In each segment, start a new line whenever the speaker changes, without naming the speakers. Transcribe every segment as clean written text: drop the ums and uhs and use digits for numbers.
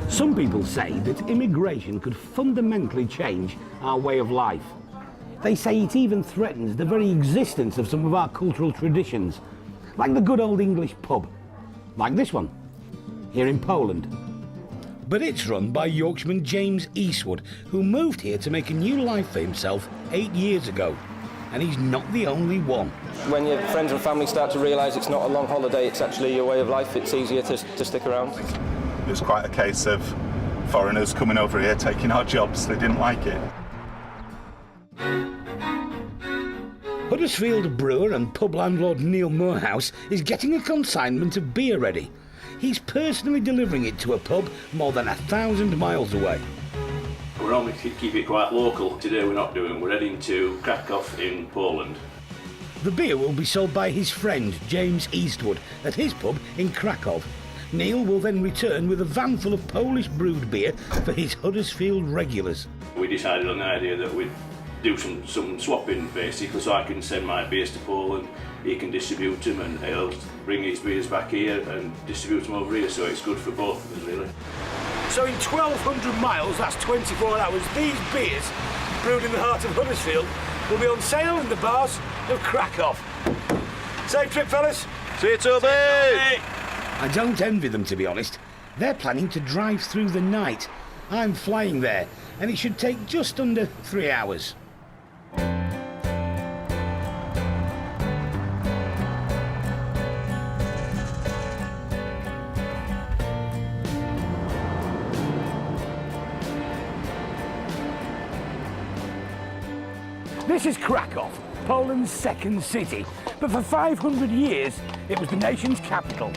Some people say that immigration could fundamentally change our way of life. They say it even threatens the very existence of some of our cultural traditions, like the good old English pub, like this one, here in Poland. But it's run by Yorkshireman James Eastwood, who moved here to make a new life for himself 8 years ago. And he's not the only one.
When your friends and family start to realise it's not a long holiday, it's actually your way of life, it's easier to stick around.
It was quite a case of foreigners coming over here taking our jobs. They didn't like it.
Huddersfield brewer and pub landlord Neil Moorhouse is getting a consignment of beer ready. He's personally delivering it to a pub more than 1,000 miles away.
We're only keep it quite local. Today we're heading to Kraków in Poland.
The beer will be sold by his friend James Eastwood at his pub in Kraków. Neil will then return with a van full of Polish brewed beer for his Huddersfield regulars.
We decided on the idea that we'd do some swapping basically, so I can send my beers to Poland, he can distribute them, and he'll bring his beers back here and distribute them over here, so it's good for both of us really.
So in 1,200 miles, that's 24 hours, these beers, brewed in the heart of Huddersfield, will be on sale in the bars of Kraków. Safe trip, fellas.
See you, Toby!
I don't envy them, to be honest. They're planning to drive through the night. I'm flying there, and it should take just under 3 hours. This is Kraków, Poland's second city, but for 500 years it was the nation's capital.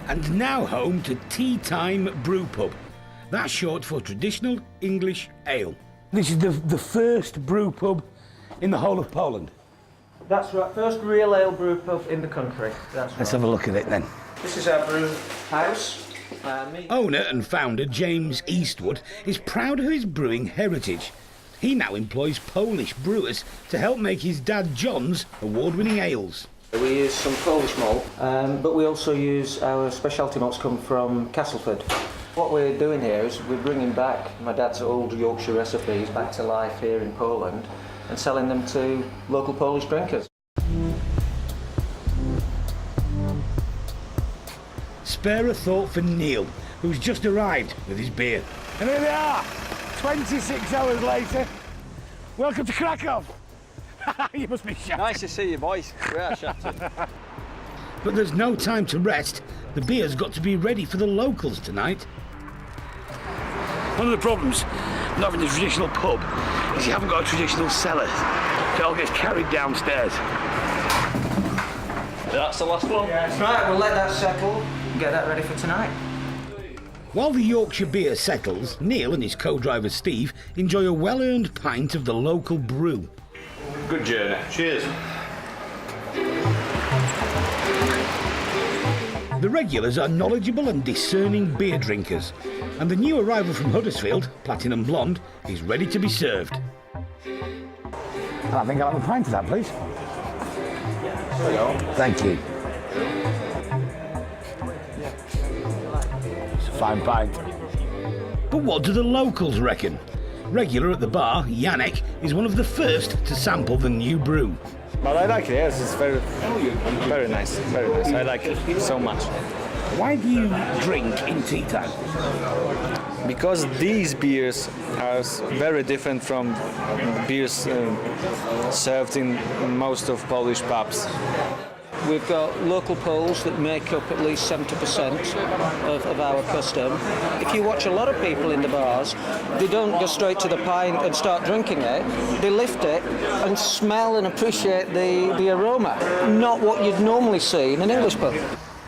And now home to T.E.A.TIME Brewpub. That's short for Traditional English Ale. This is the first brewpub in the whole of Poland.
That's right, first real ale brewpub in the country. That's right.
Let's have a look at it then.
This is our brew house.
Owner and founder James Eastwood is proud of his brewing heritage. He now employs Polish brewers to help make his dad John's award-winning ales.
We use some Polish malt, but we also use our specialty malts come from Castleford. What we're doing here is we're bringing back my dad's old Yorkshire recipes back to life here in Poland and selling them to local Polish drinkers.
Spare a thought for Neil, who's just arrived with his beer. And here they are, 26 hours later. Welcome to Kraków. You must be shattered.
Nice to see you, boys. We are shattered.
But there's no time to rest. The beer's got to be ready for the locals tonight. One of the problems of having a traditional pub is you haven't got a traditional cellar. It all gets carried downstairs.
That's the last one?
Yeah, that's right, we'll let that settle and get that ready for tonight.
While the Yorkshire beer settles, Neil and his co-driver Steve enjoy a well-earned pint of the local brew.
Good journey. Cheers.
The regulars are knowledgeable and discerning beer drinkers, and the new arrival from Huddersfield, Platinum Blonde, is ready to be served. I think I'll have a pint of that, please.
There you go.
Thank you. It's a fine pint. But what do the locals reckon? Regular at the bar, Janek, is one of the first to sample the new brew.
But I like it, yes, it's very nice, very nice. I like it so much.
Why do you drink in tea time?
Because these beers are very different from beers served in most of Polish pubs.
We've got local Poles that make up at least 70% of our custom. If you watch a lot of people in the bars, they don't go straight to the pint and start drinking it. They lift it and smell and appreciate the aroma. Not what you'd normally see in an English pub.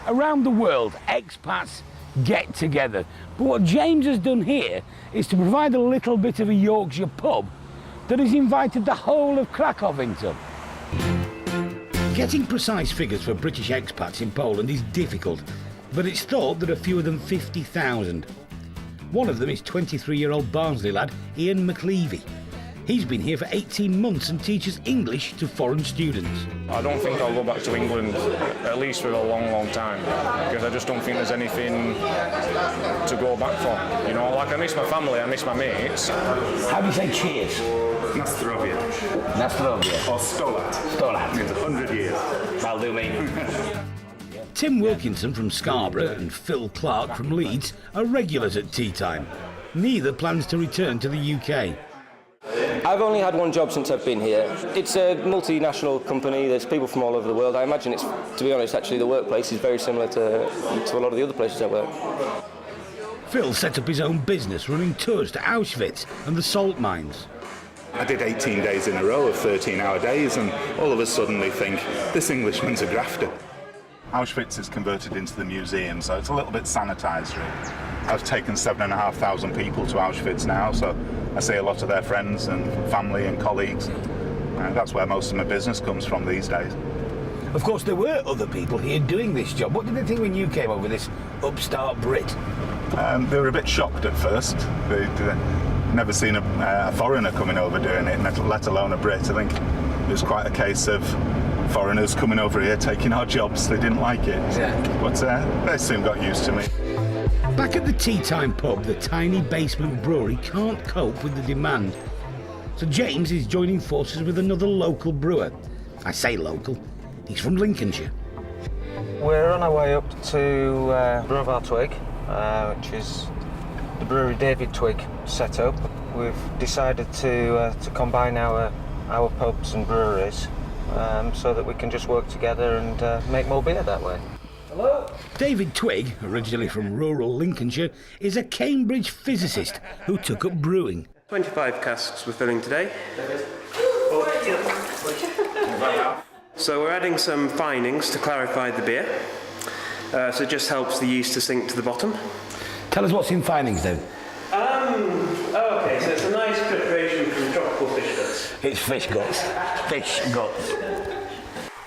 Around the world, expats get together. But what James has done here is to provide a little bit of a Yorkshire pub that has invited the whole of Kraków into. Getting precise figures for British expats in Poland is difficult, but it's thought there are fewer than 50,000. One of them is 23-year-old Barnsley lad Ian McLeavy. He's been here for 18 months and teaches English to foreign students.
I don't think I'll go back to England, at least for a long, long time, because I just don't think there's anything to go back for. You know, like I miss my family, I miss my mates.
How do you say cheers?
Nastrovia.
Nastrovia.
Or Stolat.
Stolat.
Means 100 years.
That'll do me. Tim Wilkinson from Scarborough and Phil Clark from Leeds are regulars at Tea Time. Neither plans to return to the UK.
I've only had one job since I've been here. It's a multinational company, there's people from all over the world. I imagine it's, to be honest, actually the workplace is very similar to a lot of the other places I work.
Phil set up his own business running tours to Auschwitz and the salt mines.
I did 18 days in a row of 13-hour days, and all of a sudden we think, this Englishman's a grafter. Auschwitz is converted into the museum, so it's a little bit sanitised, really. I've taken 7,500 people to Auschwitz now, so I see a lot of their friends and family and colleagues. And that's where most of my business comes from these days.
Of course, there were other people here doing this job. What did they think when you came over, this upstart Brit?
They were a bit shocked at first. They'd never seen a foreigner coming over doing it, let alone a Brit. I think it was quite a case of foreigners coming over here taking our jobs. They didn't like it, but they soon got used to me.
Back at the Tea Time pub, the tiny basement brewery can't cope with the demand. So James is joining forces with another local brewer. I say local, he's from Lincolnshire.
We're on our way up to Brewpub Twig, which is the brewery David Twig set up. We've decided to combine our pubs and breweries so that we can just work together and make more beer that way. Hello.
David Twig, originally from rural Lincolnshire, is a Cambridge physicist who took up brewing.
25 casks we're filling today. So we're adding some finings to clarify the beer. So it just helps the yeast to sink to the bottom.
Tell us what's in finings, David.
Okay, so it's a nice preparation from tropical fish guts.
It's fish guts. Fish guts.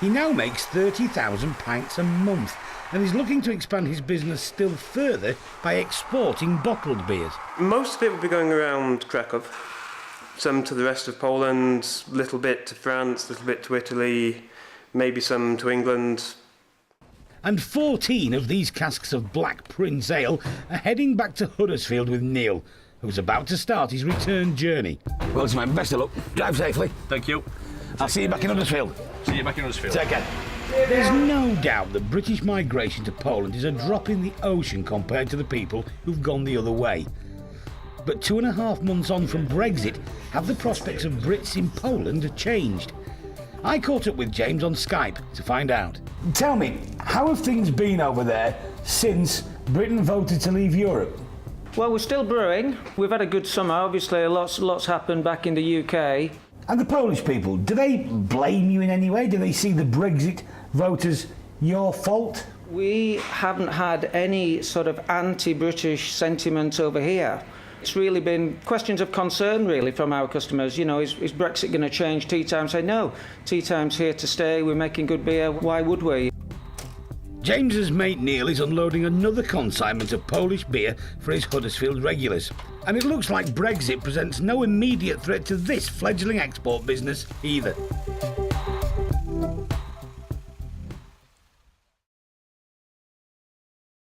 He now makes 30,000 pints a month and is looking to expand his business still further by exporting bottled beers.
Most of it will be going around Kraków, some to the rest of Poland, a little bit to France, a little bit to Italy, maybe some to England.
And 14 of these casks of Black Prince Ale are heading back to Huddersfield with Neil, who's about to start his return journey. Well, it's my best of luck. Drive safely.
Thank you.
I'll see you back in Huddersfield.
See you back in Huddersfield.
Take care. There's no doubt that British migration to Poland is a drop in the ocean compared to the people who've gone the other way. But 2.5 months on from Brexit, have the prospects of Brits in Poland changed? I caught up with James on Skype to find out. Tell me, how have things been over there since Britain voted to leave Europe?
Well, we're still brewing. We've had a good summer. Obviously, lots happened back in the UK.
And the Polish people, do they blame you in any way? Do they see the Brexit vote as your fault?
We haven't had any sort of anti-British sentiment over here. It's really been questions of concern, really, from our customers. You know, is Brexit going to change Tea Time? Say, no, Tea Time's here to stay. We're making good beer. Why would we?
James's mate Neil is unloading another consignment of Polish beer for his Huddersfield regulars. And it looks like Brexit presents no immediate threat to this fledgling export business either.